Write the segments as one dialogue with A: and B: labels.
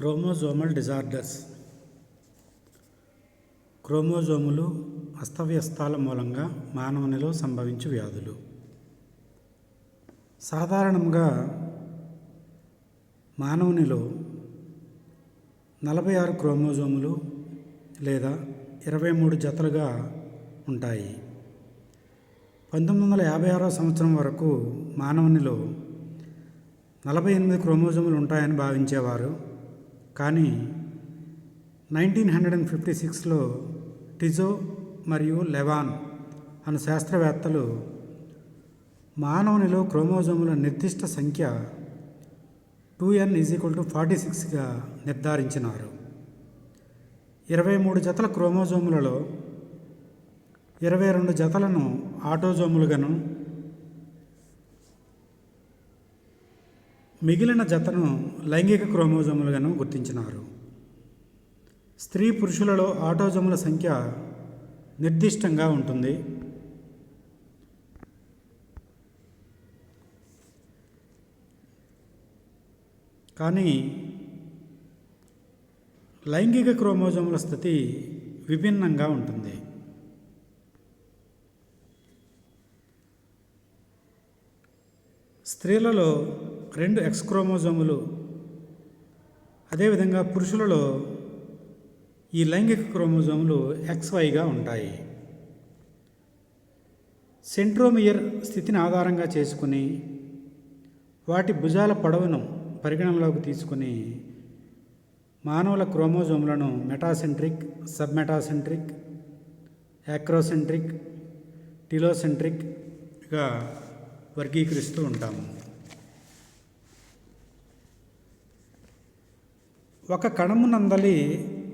A: Chromosomal disorders. క్రోమోజోములు అస్తవ్యస్తాల మూలంగా మానవునిలో సంభవించు వ్యాధులు. సాధారణంగా మానవునిలో 46 క్రోమోజోములు లేదా 23 జతలుగా ఉంటాయి. 1956 సంవత్సరం వరకు మానవునిలో 48 క్రోమోజోములు ఉంటాయని భావించేవారు. కానీ 1956లో టిజో మరియు లెవాన్ అను శాస్త్రవేత్తలు మానవునిలో క్రోమోజోముల నిర్దిష్ట సంఖ్య 2n = 46గా నిర్ధారించినారు. 23 జతల క్రోమోజోములలో 22 జతలను ఆటోజోములుగాను, మిగిలిన జతను లైంగిక క్రోమోజోములుగాను గుర్తించినారు. స్త్రీ పురుషులలో ఆటోజోముల సంఖ్య నిర్దిష్టంగా ఉంటుంది. కానీ లైంగిక క్రోమోజోముల స్థితి విభిన్నంగా ఉంటుంది. స్త్రీలలో 2 X క్రోమోజోములు, అదేవిధంగా పురుషులలో ఈ లైంగిక క్రోమోజోములు XYగా ఉంటాయి. సెంట్రోమియర్ స్థితిని ఆధారంగా చేసుకుని వాటి భుజాల పొడవును పరిగణనలోకి తీసుకుని మానవుల క్రోమోజోములను మెటాసెంట్రిక్, సబ్మెటాసెంట్రిక్, యాక్రోసెంట్రిక్, టిలోసెంట్రిక్గా వర్గీకరిస్తూ ఉంటాము. ఒక కణమునందలి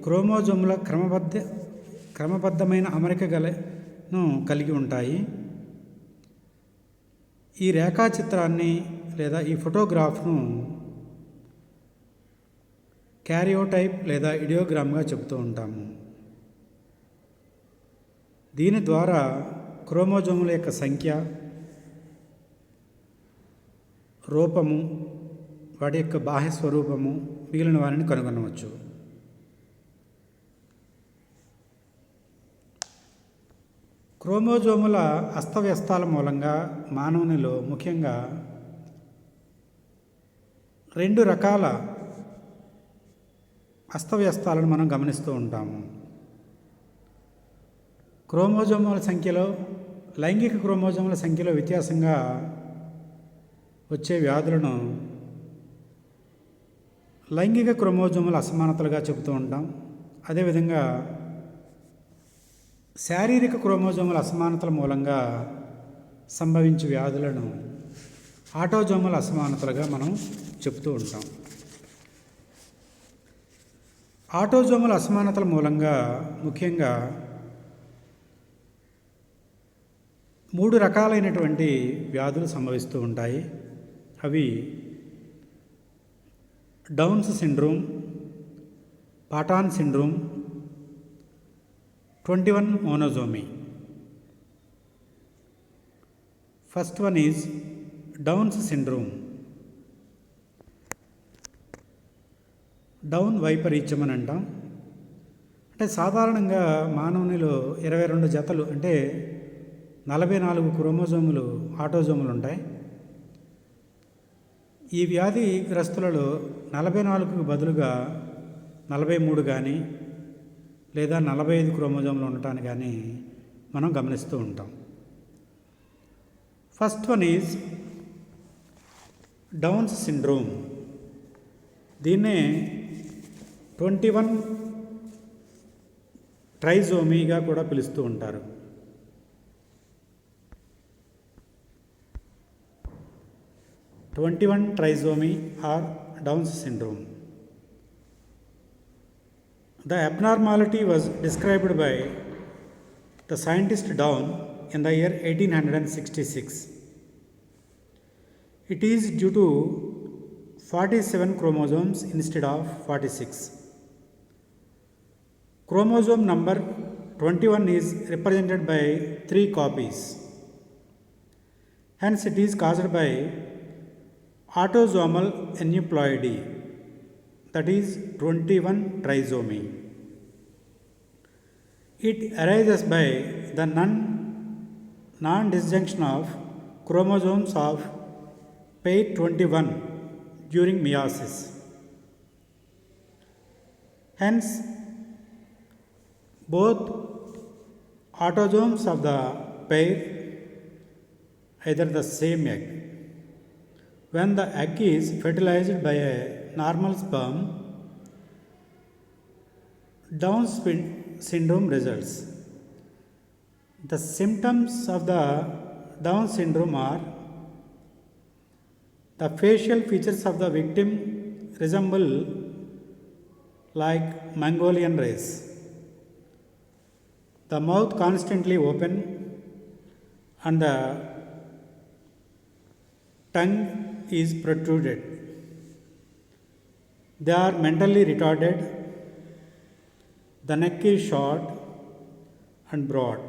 A: క్రోమోజోముల క్రమబద్ధమైన అమరికలను కలిగి ఉంటాయి. ఈ రేఖాచిత్రాన్ని లేదా ఈ ఫోటోగ్రాఫ్ను క్యారియోటైప్ లేదా ఇడియోగ్రామ్గా చెబుతూ ఉంటాము. దీని ద్వారా క్రోమోజోముల యొక్క సంఖ్య, రూపము, వాటి యొక్క బాహ్య స్వరూపము, మిగిలిన వారిని కనుగొనవచ్చు. క్రోమోజోముల అస్తవ్యస్తాల మూలంగా మానవునిలో ముఖ్యంగా 2 రకాల అస్తవ్యస్తాలను మనం గమనిస్తూ ఉంటాము. క్రోమోజోముల సంఖ్యలో, లైంగిక క్రోమోజోముల సంఖ్యలో వ్యత్యాసంగా వచ్చే వ్యాధులను లైంగిక క్రోమోజోముల అసమానతలుగా చెబుతూ ఉంటాం. అదేవిధంగా శారీరక క్రోమోజోముల అసమానతల మూలంగా సంభవించే వ్యాధులను ఆటోజోముల అసమానతలుగా మనం చెబుతూ ఉంటాం. ఆటోజోముల అసమానతల మూలంగా ముఖ్యంగా 3 రకాలైనటువంటి వ్యాధులు సంభవిస్తూ ఉంటాయి. అవి Down's syndrome, Patau syndrome, 21 monosomy. First one is Down's syndrome. Down వైపరీత్యం అని అంటాం. అంటే సాధారణంగా మానవునిలో 22 జతలు అంటే 44 క్రోమోజోములు ఆటోజోములు ఉంటాయి. ఈ వ్యాధిగ్రస్తులలో 44కు బదులుగా 43 కానీ లేదా 45 క్రోమోజోములు ఉండటాన్ని కానీ మనం గమనిస్తూ ఉంటాం. First one is Down's syndrome. దీన్నే 21 ట్రైజోమీగా కూడా పిలుస్తూ ఉంటారు. Trisomy or Down's syndrome. The abnormality was described by the scientist Down in the year 1866. It is due to 47 chromosomes instead of 46. Chromosome number 21 is represented by 3 copies. Hence, it is caused by autosomal aneuploidy. that is 21 trisomy. It arises by the non-disjunction of chromosomes of pair 21 during meiosis. Hence, both autosomes of the pair either the same egg. When the egg is fertilized by a normal sperm, Down syndrome results. The symptoms of the Down syndrome are the facial features of the victim resemble like Mongolian race. The mouth constantly open and the tongue is protruded. They are mentally retarded. The neck is short and broad.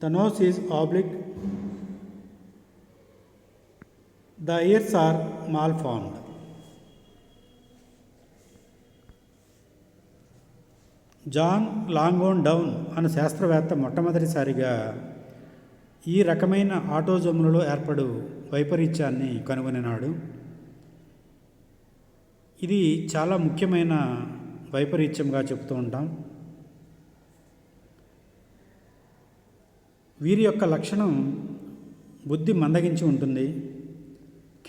A: The nose is oblique. The ears are malformed. John Langdon Down అనే శాస్త్రవేత్త మొట్టమొదటిసారిగా ఈ రకమైన ఆటోజోములలో ఏర్పడు వైపరీత్యాన్ని కనుగొనినాడు. ఇది చాలా ముఖ్యమైన వైపరీత్యంగా చెప్తూ ఉంటాం. వీరి యొక్క లక్షణం బుద్ధి మందగించి ఉంటుంది.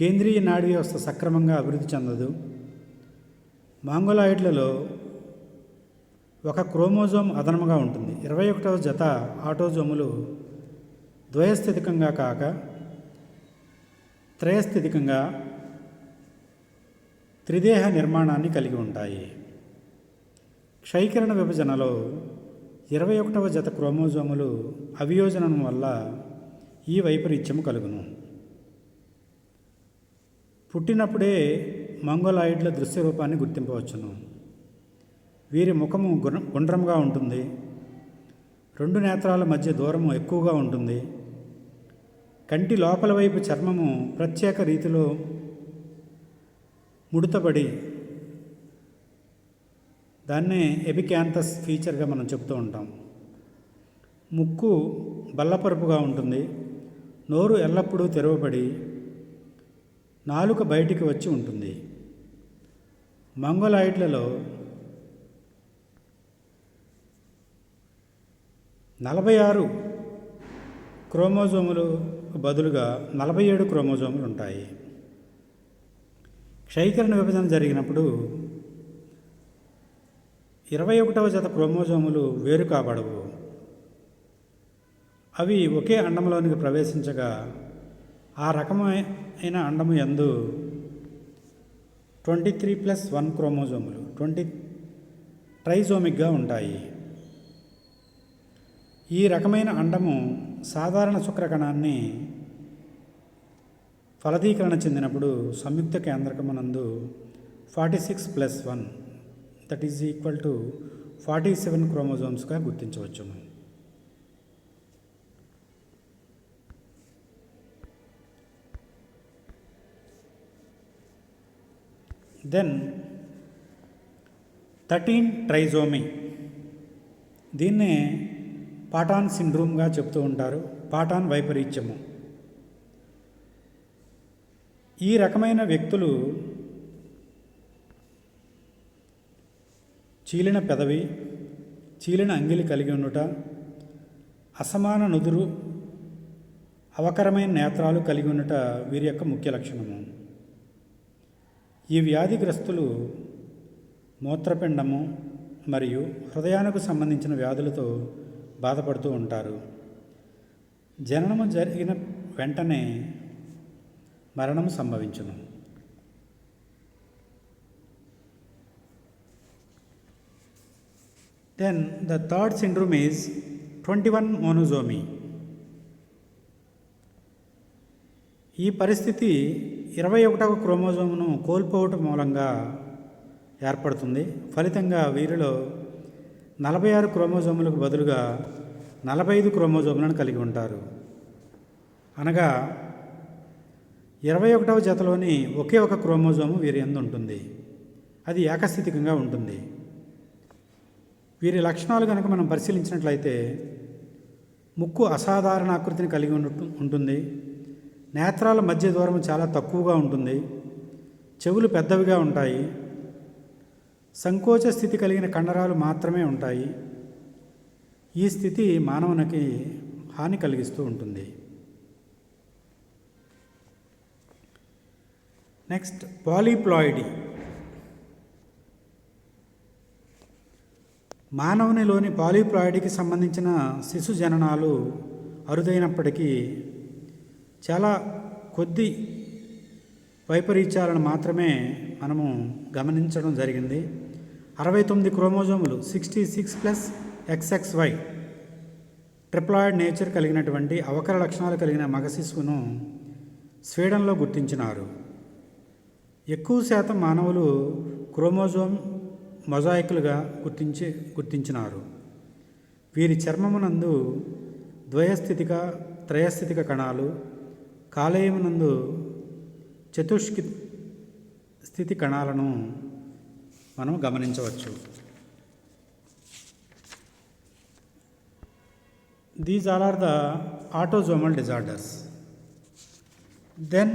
A: కేంద్రీయ నాడీ వ్యవస్థ సక్రమంగా అభివృద్ధి చెందదు. మాంగోలాయిడ్లలో ఒక క్రోమోజోమ్ అదనముగా ఉంటుంది. 21వ జత ఆటోజోములు ద్వయస్థితికంగా కాక త్రయస్థితికంగా త్రిదేహ నిర్మాణాన్ని కలిగి ఉంటాయి. క్షయీకరణ విభజనలో 21వ జత క్రోమోజోములు అవియోజనం వల్ల ఈ వైపరీత్యము కలుగును. పుట్టినప్పుడే మంగోలాయిడ్ల దృశ్య రూపాన్ని గుర్తింపవచ్చును. వీరి ముఖము గుండ్రంగా ఉంటుంది. 2 నేత్రాల మధ్య దూరము ఎక్కువగా ఉంటుంది. కంటి లోపల వైపు చర్మము ప్రత్యేక రీతిలో ముడతబడి దాన్నే ఎపికాంతస్ ఫీచర్గా మనం చెప్తూ ఉంటాం. ముక్కు బల్లపరుపుగా ఉంటుంది. నోరు ఎల్లప్పుడూ తెరవబడి నాలుక బయటికి వచ్చి ఉంటుంది. మంగోలాయిడ్లలో 46 క్రోమోజోములు బదులుగా 47 క్రోమోజోములు ఉంటాయి. క్షయీకరణ విభజన జరిగినప్పుడు 21వ జత క్రోమోజోములు వేరు కాబడవు. అవి ఒకే అండంలోనికి ప్రవేశించగా ఆ రకమైన అండము యందు 23+1 క్రోమోజోములు 20 ట్రైజోమిక్గా ఉంటాయి. ఈ రకమైన అండము సాధారణ శుక్రకణాన్ని ఫలదీకరణ చెందినప్పుడు సంయుక్త కేంద్రకమునందు 46+1 దట్ ఈజ్ ఈక్వల్ టు 47 క్రోమోజోమ్స్గా గుర్తించవచ్చును. దెన్ 13 ట్రైజోమీ, దీన్నే పాటాన్ సిండ్రోమ్గా చెప్తూ ఉంటారు. పాటాన్ వైపరీత్యము. ఈ రకమైన వ్యక్తులు చీలిన పెదవి, చీలిన అంగిలి కలిగి ఉండుట, అసమాన నుదురు, అవకరమైన నేత్రాలు కలిగి ఉండుట వీరి యొక్క ముఖ్య లక్షణము. ఈ వ్యాధిగ్రస్తులు మూత్రపిండము మరియు హృదయానికి సంబంధించిన వ్యాధులతో బాధపడుతూ ఉంటారు. జననము జరిగిన వెంటనే మరణం సంభవించును. Then the third syndrome is 21 monosomy. ఈ పరిస్థితి 21వ క్రోమోజోమును కోల్పోవటం మూలంగా ఏర్పడుతుంది. ఫలితంగా వీరిలో 46 క్రోమోజోములకు బదులుగా 45 క్రోమోజోములను కలిగి ఉంటారు. అనగా 21వ జతలోని ఒకే ఒక క్రోమోజోము వీరి యందు ఉంటుంది. అది ఏకస్థితికంగా ఉంటుంది. వీరి లక్షణాలు కనుక మనం పరిశీలించినట్లయితే ముక్కు అసాధారణ ఆకృతిని కలిగి ఉంటుంది. నేత్రాల మధ్య దూరం చాలా తక్కువగా ఉంటుంది. చెవులు పెద్దవిగా ఉంటాయి. సంకోచ స్థితి కలిగిన కండరాలు మాత్రమే ఉంటాయి. ఈ స్థితి మానవునికి హాని కలిగిస్తూ ఉంటుంది. నెక్స్ట్, పాలీప్లాయిడీ. మానవునిలోని పాలీప్లాయిడీకి సంబంధించిన శిశు జననాలు అరుదైనప్పటికీ చాలా కొద్ది వైపరీత్యాలను మాత్రమే మనము గమనించడం జరిగింది. 69 క్రోమోజోములు 66 + XXY ట్రిప్లాయిడ్ నేచర్ కలిగినటువంటి అవకర లక్షణాలు కలిగిన మగ శిశువును స్వీడన్లో గుర్తించినారు. ఎక్కువ శాతం మానవులు క్రోమోజోమ్ మొజాయిక్లుగా గుర్తించినారు. వీరి చర్మమునందు ద్వయస్థితిక, త్రయస్థితిక కణాలు, కాలేయమునందు చతుష్కి స్థితి కణాలను మనం గమనించవచ్చు. These all are the autosomal disorders. Then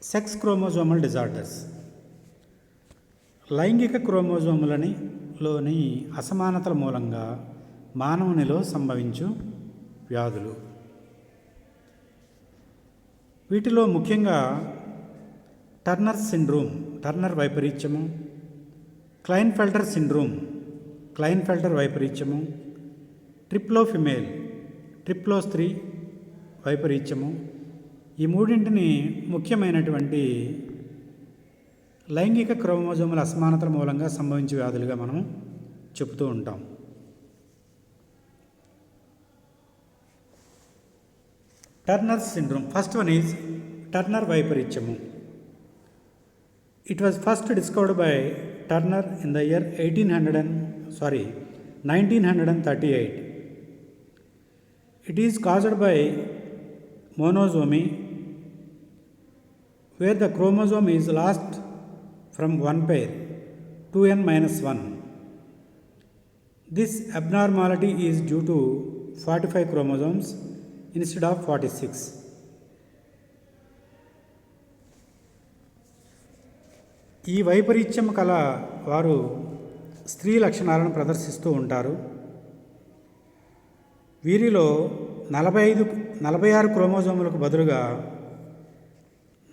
A: sex chromosomal disorders. లైంగిక క్రోమోజోములలోని అసమానతల మూలంగా మానవునిలో సంభవించు వ్యాధులు. వీటిలో ముఖ్యంగా టర్నర్ సిండ్రోమ్, టర్నర్ వైపరీత్యము, క్లైన్ఫెల్టర్ సిండ్రోమ్, క్లైన్ఫెల్టర్ వైపరీత్యము, ట్రిప్లో ఫిమేల్, ట్రిప్లో స్త్రీ వైపరీత్యము. ఈ మూడింటిని ముఖ్యమైనటువంటి లైంగిక క్రోమోజోముల అసమానతల మూలంగా సంభవించే వ్యాధులుగా మనం చెబుతూ ఉంటాం. Turner syndrome. First one is Turner వైపరీత్యము. It was first discovered by Turner in the year 1938. It is caused by monosomy, where the chromosome is lost from one pair, 2n-1. This abnormality is due to 45 chromosomes instead of 46. ఈ వైపరీత్యం కల వారు స్త్రీ లక్షణాలను ప్రదర్శిస్తూ ఉంటారు. వీరిలో 46 క్రోమోజోములకు బదులుగా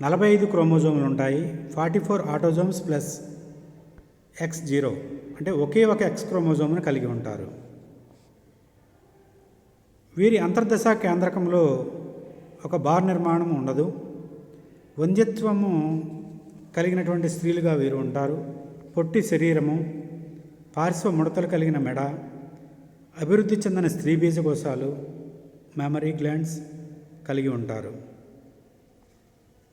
A: 45 క్రోమోజోములు ఉంటాయి. 44 ఆటోజోమ్స్ ప్లస్ X0 అంటే ఒకే ఒక X క్రోమోజోమ్ను కలిగి ఉంటారు. వీరి అంతర్దశ కేంద్రకంలో ఒక బార్ నిర్మాణం ఉండదు. వంధ్యత్వము కలిగినటువంటి స్త్రీలుగా వీరు ఉంటారు. పొట్టి శరీరము, పార్శ్వ ముడతలు కలిగిన మెడ, అభివృద్ధి చెందిన స్త్రీ బీజకోశాలు, మెమరీ గ్లాండ్స్ కలిగి ఉంటారు.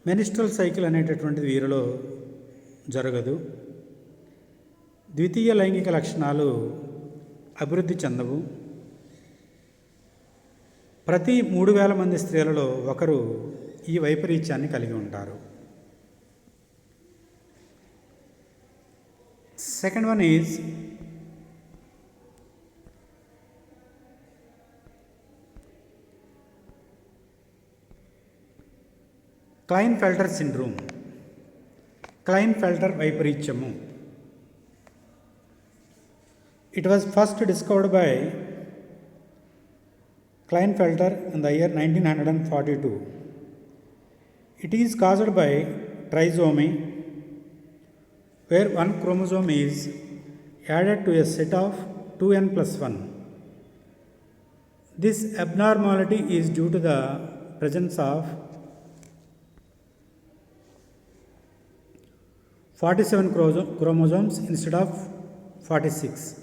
A: మెనిస్ట్రల్ సైకిల్ అనేటటువంటిది వీరిలో జరగదు. ద్వితీయ లైంగిక లక్షణాలు అభివృద్ధి చెందవు. ప్రతి 3000 మంది స్త్రీలలో ఒకరు ఈ వైపరీత్యాన్ని కలిగి ఉంటారు. Second one is Klinefelter syndrome, Klinefelter వైపరీత్యము. It was first discovered by Klinefelter in the year 1942. It is caused by trisomy, where one chromosome is added to a set of 2n+1. This abnormality is due to the presence of 47 chromosomes instead of 46.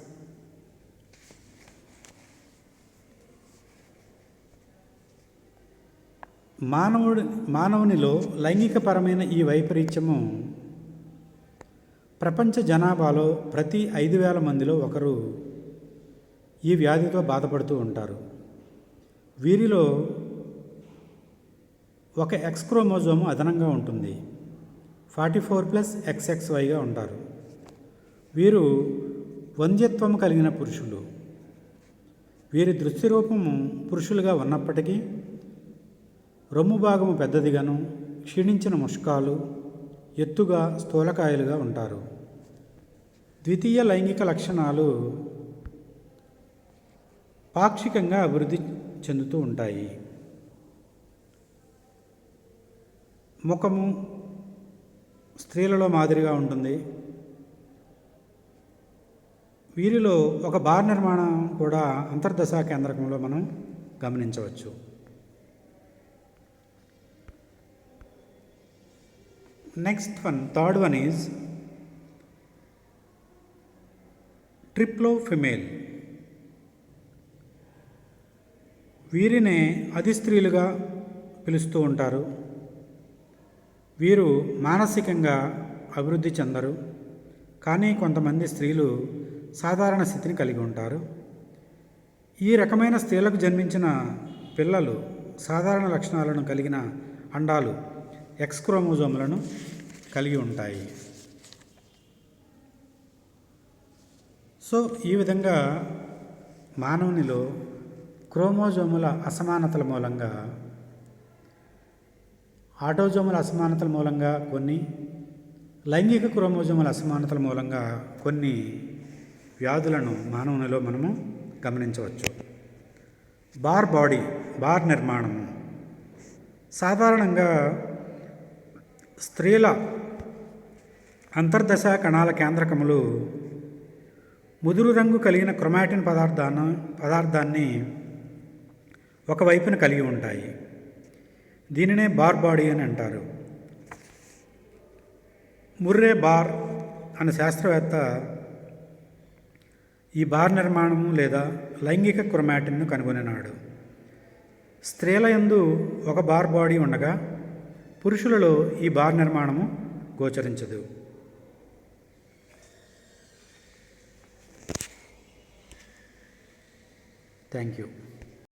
A: మానవునిలో లైంగికపరమైన ఈ వైపరీత్యము ప్రపంచ జనాభాలో ప్రతి 5000 మందిలో ఒకరు ఈ వ్యాధితో బాధపడుతూ ఉంటారు. వీరిలో ఒక ఎక్స్ క్రోమోజోము అదనంగా ఉంటుంది. 44+XXYగా ఉంటారు. వీరు వంధ్యత్వము కలిగిన పురుషులు. వీరి దృష్టి రూపము పురుషులుగా ఉన్నప్పటికీ రొమ్ము భాగము పెద్దదిగాను, క్షీణించిన ముష్కాలు, ఎత్తుగా స్థూలకాయలుగా ఉంటారు. ద్వితీయ లైంగిక లక్షణాలు పాక్షికంగా అభివృద్ధి చెందుతూ ఉంటాయి. ముఖము స్త్రీలలో మాదిరిగా ఉంటుంది. వీరిలో ఒక బార్ నిర్మాణం కూడా అంతర్దశా కేంద్రకంలో మనం గమనించవచ్చు. Next one, third one is ట్రిప్లో ఫిమేల్. వీరినే అధిస్త్రీలుగా పిలుస్తూ ఉంటారు. వీరు మానసికంగా అభివృద్ధి చెందరు, కానీ కొంతమంది స్త్రీలు సాధారణ స్థితిని కలిగి ఉంటారు. ఈ రకమైన స్త్రీలకు జన్మించిన పిల్లలు సాధారణ లక్షణాలను కలిగిన అండాలు ఎక్స్ క్రోమోజోములను కలిగి ఉంటాయి. సో ఈ విధంగా మానవునిలో క్రోమోజోముల అసమానతల మూలంగా, ఆటోజోముల అసమానతల మూలంగా కొన్ని, లైంగిక క్రోమోజోముల అసమానతల మూలంగా కొన్ని వ్యాధులను మానవునిలో మనము గమనించవచ్చు. బార్ బాడీ, బార్ నిర్మాణము. సాధారణంగా స్త్రీల అంతర్దశ కణాల కేంద్రకములు ముదురు రంగు కలిగిన క్రొమాటిన్ పదార్థాన్ని ఒకవైపున కలిగి ఉంటాయి. దీనినే బార్ బాడీ అని అంటారు. ముర్రే బార్ అనే శాస్త్రవేత్త ఈ బార్ నిర్మాణము లేదా లైంగిక క్రొమాటిన్ను కనుగొనినాడు. స్త్రీల యందు ఒక బార్ బాడీ ఉండగా పురుషులలో ఈ బార్ నిర్మాణము గోచరించదు. Thank you.